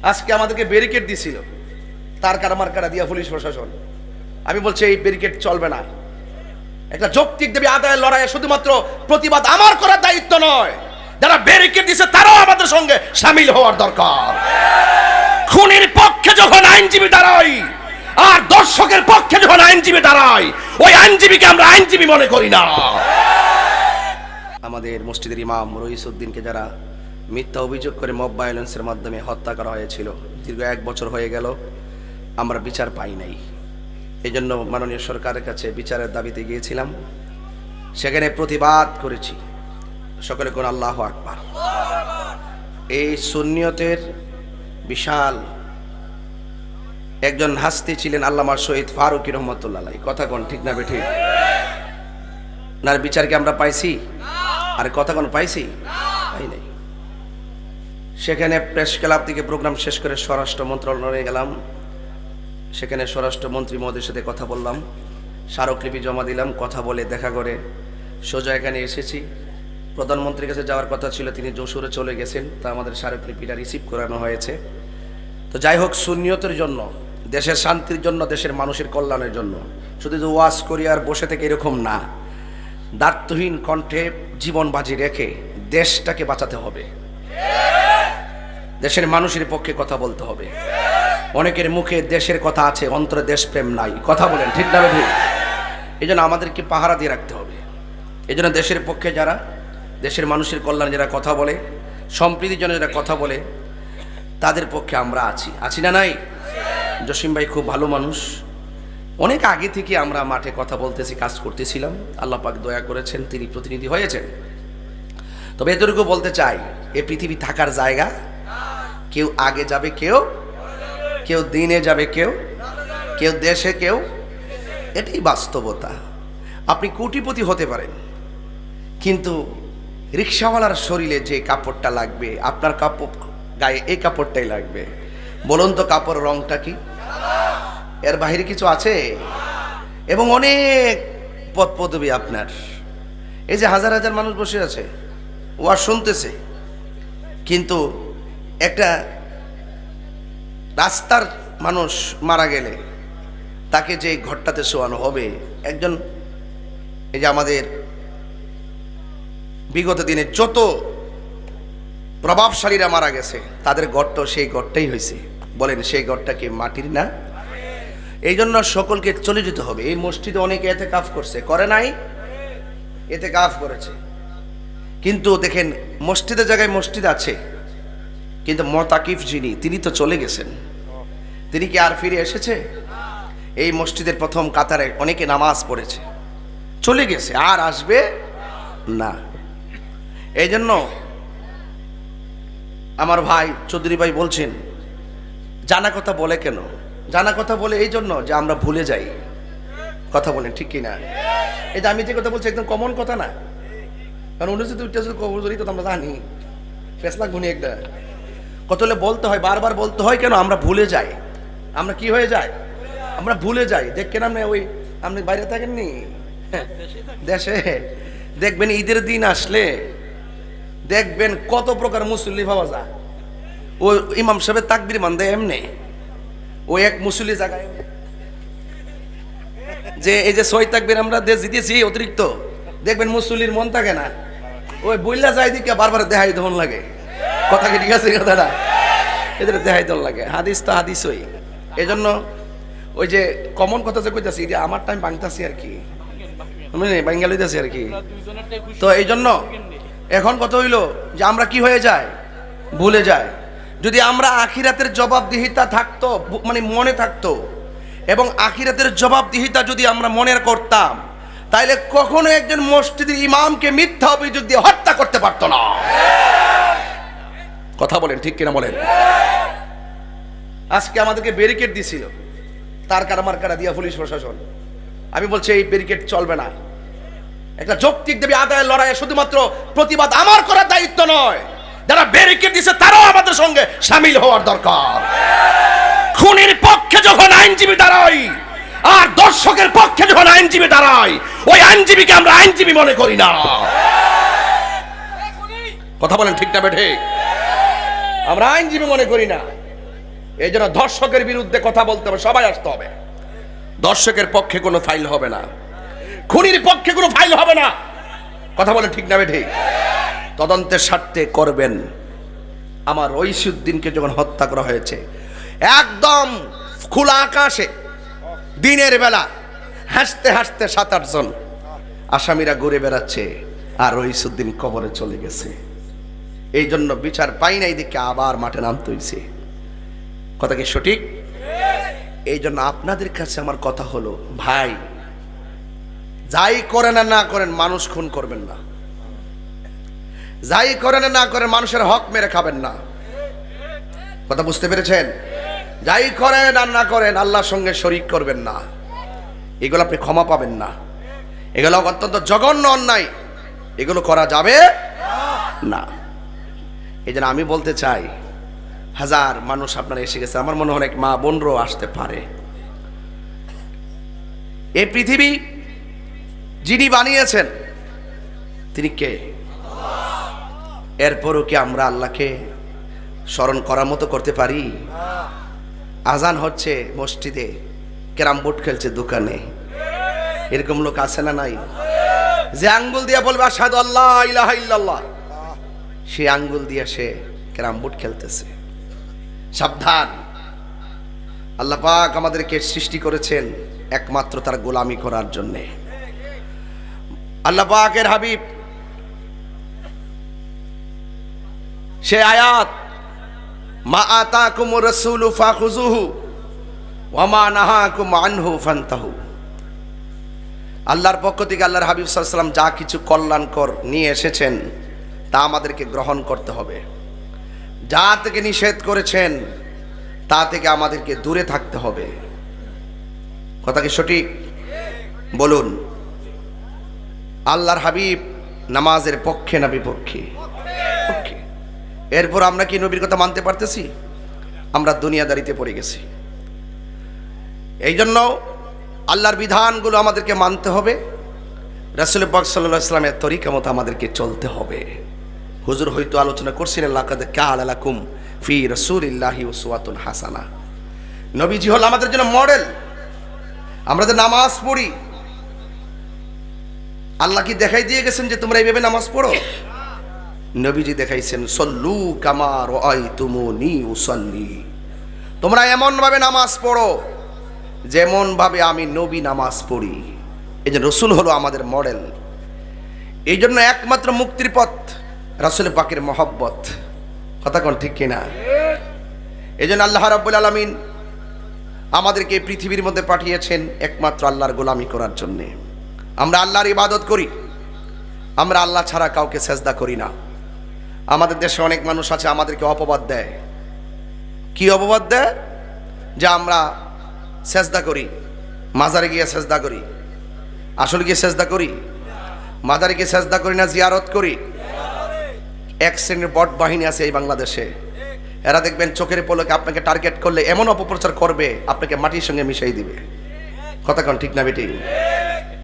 আজকে আমাদেরকে ব্যারিকেড দিছিল তার কারামার্কারা দিয়া পুলিশ প্রশাসন। আমি বলছি এই ব্যারিকেড চলবে না। একটা যৌক্তিক দাবি আদায়ের লড়াইয়ে শুধুমাত্র প্রতিবাদ আমার করার দায়িত্ব নয়, যারা ব্যারিকেড দিছে তারাও আমাদের সঙ্গে শামিল হওয়ার দরকার। খুনির পক্ষে যখন আইনজীবী দাঁড়াই আর দর্শকের পক্ষে যখন আইনজীবী দাঁড়াই, ওই আইনজীবীকে আমরা আইনজীবী মনে করি না। আমাদের মসজিদের ইমাম রইসউদ্দিনকে যারা মিথ্যা অভিযোগ করে মব ভায়োলেন্সের মাধ্যমে হত্যা করা হয়েছিল, দীর্ঘ 1 বছর হয়ে গেল, আমরা বিচার পাই নাই। এই জন্য মাননীয় সরকারের কাছে বিচারের দাবিতে গিয়েছিলাম, সেখানে প্রতিবাদ করেছি। সকলে কোন আল্লাহু আকবার। এই সুন্নিয়তের বিশাল একজন হাস্তি ছিলেন আল্লামা শহীদ ফারুকী রহমতুল্লাহ আলাইহি। কথা কোন ঠিক না বেঠিক? না বিচারকে আমরা পাইছি? আরে কথা কোন পাইছি? পাই নাই। সেখানে প্রেস ক্লাব থেকে প্রোগ্রাম শেষ করে স্বরাষ্ট্র মন্ত্রণালয়ে গেলাম। সেখানে স্বরাষ্ট্রমন্ত্রী মহোদয়ের সাথে কথা বললাম, স্মারকলিপি জমা দিলাম, কথা বলে দেখা করে সোজা এখানে এসেছি। প্রধানমন্ত্রীর কাছে যাওয়ার কথা ছিল, তিনি যশোরে চলে গেছেন, তা আমাদের স্মারকলিপিটা রিসিভ করানো হয়েছে। তো যাই হোক, সুন্নিয়তের জন্য, দেশের শান্তির জন্য, দেশের মানুষের কল্যাণের জন্য শুধু যে ওয়াজ করি আর বসে থেকে এরকম না, দায়িত্বহীন কণ্ঠে জীবন বাজি রেখে দেশটাকে বাঁচাতে হবে, দেশের মানুষের পক্ষে কথা বলতে হবে। অনেকের মুখে দেশের কথা আছে, অন্তরে দেশপ্রেম নাই। কথা বলেন ঠিক না ভাই? এই জন্য আমাদেরকে পাহারা দিয়ে রাখতে হবে। এই জন্য দেশের পক্ষে যারা, দেশের মানুষের কল্যাণে যারা কথা বলে, সম্প্রীতির জন্য যারা কথা বলে, তাদের পক্ষে আমরা আছি না নাই? জসিম ভাই খুব ভালো মানুষ, অনেক আগে থেকে আমরা মাঠে কথা বলতেছি, কাজ করতেছিলাম। আল্লাহ পাক দয়া করেছেন, তিনি প্রতিনিধি হয়েছেন। তবে এতটুকু বলতে চাই, এ পৃথিবী থাকার জায়গা, কেউ আগে যাবে, কেউ দিনে যাবে, কেউ দেশে, কেউ, এটাই বাস্তবতা। আপনি কোটিপতি হতে পারেন, কিন্তু রিক্সাওয়ালার শরীরে যে কাপড়টা লাগবে, আপনার কাপড় গায়ে এই কাপড়টাই লাগবে। বলুন তো কাপড় রংটা কি? এর বাহিরে কিছু আছে? এবং অনেক পদ পদবি আপনার। এই যে হাজার হাজার মানুষ বসে আছে, ওয়াজ শুনতেছে, কিন্তু একটা রাস্তার মানুষ মারা গেলে তাকে যে ঘরটাতে শোয়ানো হবে, একজন, এই যে আমাদের বিগত দিনে যত প্রভাবশালীরা মারা গেছে, তাদের ঘরটা সেই ঘরটাই হয়েছে। বলেন সেই ঘরটা কি মাটির না? এই জন্য সকলকে চলে যেতে হবে। এই মসজিদে অনেকে ইতিকাফ করছে, করে নাই? ইতিকাফ করেছে, কিন্তু দেখেন মসজিদের জায়গায় মসজিদ আছে, কিন্তু মুতাকিফ যিনি, তিনি তো চলে গেছেন। তিনি কি আর ফিরে এসেছে? এই মসজিদের প্রথম কাতারে অনেকে নামাজ পড়েছে, চলে গেছে, আর আসবে না। এই জন্য আমার ভাই চৌধুরী ভাই বলছেন, জানা কথা বলে কেন? জানা কথা বলে এই জন্য যে আমরা ভুলে যাই। কথা বলেন ঠিক কিনা? এই যে আমি যে কথা বলছি একদম কমন কথা না, কারণ উনি যদি উঠতে কবর জড়িত আমরা জানি, ফেসলা গুনি একটা কত হলে বলতে হয়, বারবার বলতে হয়। কেন? আমরা ভুলে যাই। আমরা কি হয়ে যায়? আমরা ভুলে যাই। দেখেন আপনি, ওই আপনি বাইরে থাকেননি, দেশে দেখবেন ঈদের দিন আসলে দেখবেন কত প্রকার মুসল্লি পাওয়া যায়। ও ইমাম সাহেবের তাকবীর মান দেয় এমনি, ওই এক মুসল্লি জায়গায় যে এই যে 6 তাকবীর আমরা দিতেছি অতিরিক্ত, দেখবেন মুসল্লির মন থাকে না, ওই বইলা যায় দিকে বারবার দেখাই দহন লাগে। কথা কি ঠিক আছে? কথাটা এদের দেখাই দহন লাগে। হাদিস তো হাদিস ওই। এই জন্য ওই যে কমন কথা যে কইতাছি, এটা আমার টাইম বাংতাছি আর কি, বাঙ্গালি দিতেছি আর কি। তো এই জন্য এখন কথা হইলো যে আমরা কি হয়ে যায়? ভুলে যায়। যদি আমরা আখিরাতের জবাবদিহিতা থাকতো, মানে মনে থাকতো, এবং আখিরাতের জবাবদিহিতা যদি আমরা মনে করতাম, তাইলে কখনো একজন মসজিদের ইমামকে মিথ্যা অভিযোগ দিয়ে হত্যা করতে পারতো না। কথা বলেন ঠিক কিনা বলেন? আজকে আমাদেরকে ব্যারিকেড দিছিল তার কারামার্কারা দিয়া পুলিশ প্রশাসন। আমি বলছি এই ব্যারিকেড চলবে না। একটা যৌক্তিক দাবি আদায়ের লড়াইয়ে শুধুমাত্র প্রতিবাদ আমার করার দায়িত্ব নয়, যারা ব্যারিকেড দিছে তারাও আমাদের সঙ্গে শামিল হওয়ার দরকার। খুনির পক্ষে যখন আইনজীবী দাঁড়াই আর দর্শকের পক্ষে যখন আইনজীবী দাঁড়াই, ওই আইনজীবীকে আমরা আইনজীবী মনে করি না। কথা বলেন ঠিক না বেঠে? আমরা আইনজীবী মনে করি না। এই জন্য ধর্ষকের বিরুদ্ধে কথা বলতে হবে, সবাই আসতে হবে। দর্শকের পক্ষে কোনো ফাইল হবে না, খুনির পক্ষে কোনো ফাইল হবে না। কথা বলে ঠিক না ঠিক? তদন্তের স্বার্থে করবেন। আমার ঐশীউদ্দিনকে যখন হত্যা করা হয়েছে, একদম খোলা আকাশে দিনের বেলা হাসতে হাসতে 7-8 জন আসামিরা ঘুরে বেড়াচ্ছে, আর ঐশীউদ্দিন কবরে চলে গেছে। এই জন্য বিচার পাই নাই দেখে আবার মাঠে নামতে হয়েছে। কথা কি সঠিক? এই জন্য আপনাদের কাছে আমার কথা হলো, ভাই যাই করেন আর না করেন মানুষ খুন করবেন না, যাই করেন আর না করেন মানুষের হক মেরে খাবেন না। কথা বুঝতে পেরেছেন? যাই করেন আর না করেন আল্লাহর সঙ্গে শরীক করবেন না, এগুলো আপনি ক্ষমা পাবেন না। এগুলো অত্যন্ত জঘন্য অন্যায়, এগুলো করা যাবে না। এই জন্য আমি বলতে চাই, হাজার মানুষ আপনারা এসে গেছে, আমার মনে হয় অনেক মা বোনরাও আসতে পারে। এই পৃথিবী যিনি বানিয়েছেন তিনি কে? এরপরও কি আমরা আল্লাহকে স্মরণ করার মতো করতে পারি? আজান হচ্ছে মসজিদে, ক্যারাম বোর্ড খেলছে দোকানে, এরকম লোক আছে না নাই? যে আঙ্গুল দিয়ে বলবে আশহাদু আল্লা ইলাহা ইল্লাল্লাহ, সে আঙ্গুল দিয়ে সে ক্যারাম বোর্ড খেলতেছে। সাবধান! আল্লাহ পাক আমাদেরকে সৃষ্টি করেছেন একমাত্র তার গোলামি করার জন্যে। আল্লাহ পাকের হাবিব সে আয়াত, মা আতাকুমুর রাসূলু ফাখুযুহু ওয়া মা নাহাকুম আনহু ফান্তাহু। আল্লাহর পক্ষ থেকে আল্লাহর হাবিব সাল্লাল্লাহু আলাইহি ওয়াসাল্লাম যা কিছু কল্যাণকর নিয়ে এসেছেন তা আমাদেরকে গ্রহণ করতে হবে। যা থেকে নিষেধ করেছেন তা থেকে আমাদেরকে দূরে থাকতে হবে। কথা কি সঠিক? বলুন, আল্লাহর হাবিব নামাজের পক্ষে না বিপক্ষে? পক্ষে। এরপর আমরা কি নবীর কথা মানতে পারতেছি? আমরা দুনিয়াদারিতে পড়ে গেছি। এই জন্য আল্লাহর বিধানগুলো আমাদেরকে মানতে হবে, রাসূল পাক সাল্লাল্লাহু আলাইহি ওয়াসাল্লামের তরিকা মতো আমাদেরকে চলতে হবে। হুজুর হয়তো আলোচনা করছিলেন, লাকাদ কানা লাকুম ফি রাসূলিল্লাহি উসওয়াতুন হাসানাহ। নবীজি হল আমাদের জন্য মডেল। আমরা যে নামাজ পড়ি, আল্লাহ কি দেখাই দিয়ে গেছেন যে তোমরা এইভাবে নামাজ পড়ো? নবীজি দেখাইছেন, সল্লু কামা রাআইতুমুনি উসাল্লি, তোমরা এমন ভাবে নামাজ পড়ো যেমন ভাবে আমি নবী নামাজ পড়ি। এই যে রসুল হলো আমাদের মডেল। এই জন্য একমাত্র মুক্তির পথ রাসূল পাকের মহব্বত। কথা কোন ঠিক কিনা? এই জন্য আল্লাহ রাব্বুল আলামিন আমাদেরকে পৃথিবীর মধ্যে পাঠিয়েছেন একমাত্র আল্লাহর গোলামি করার জন্যে। আমরা আল্লাহর ইবাদত করি, আমরা আল্লাহ ছাড়া কাউকে সেজদা করি না। আমাদের দেশে অনেক মানুষ আছে আমাদেরকে অপবাদ দেয়। কি অপবাদ দেয়? যে আমরা সেজদা করি, মাজারে গিয়ে সেজদা করি। আসলে গিয়ে সেজদা করি? মাজারে গিয়ে সেজদা করি না, জিয়ারত করি। এক শ্রেণীর বট বাহিনী আছে এই বাংলাদেশে, এরা দেখবেন চোখের পলকে আপনাকে টার্গেট করলে এমন অপপ্রচার করবে আপনাকে মাটির সঙ্গে মিশাই দিবে। কথা কোন ঠিক না বেটি?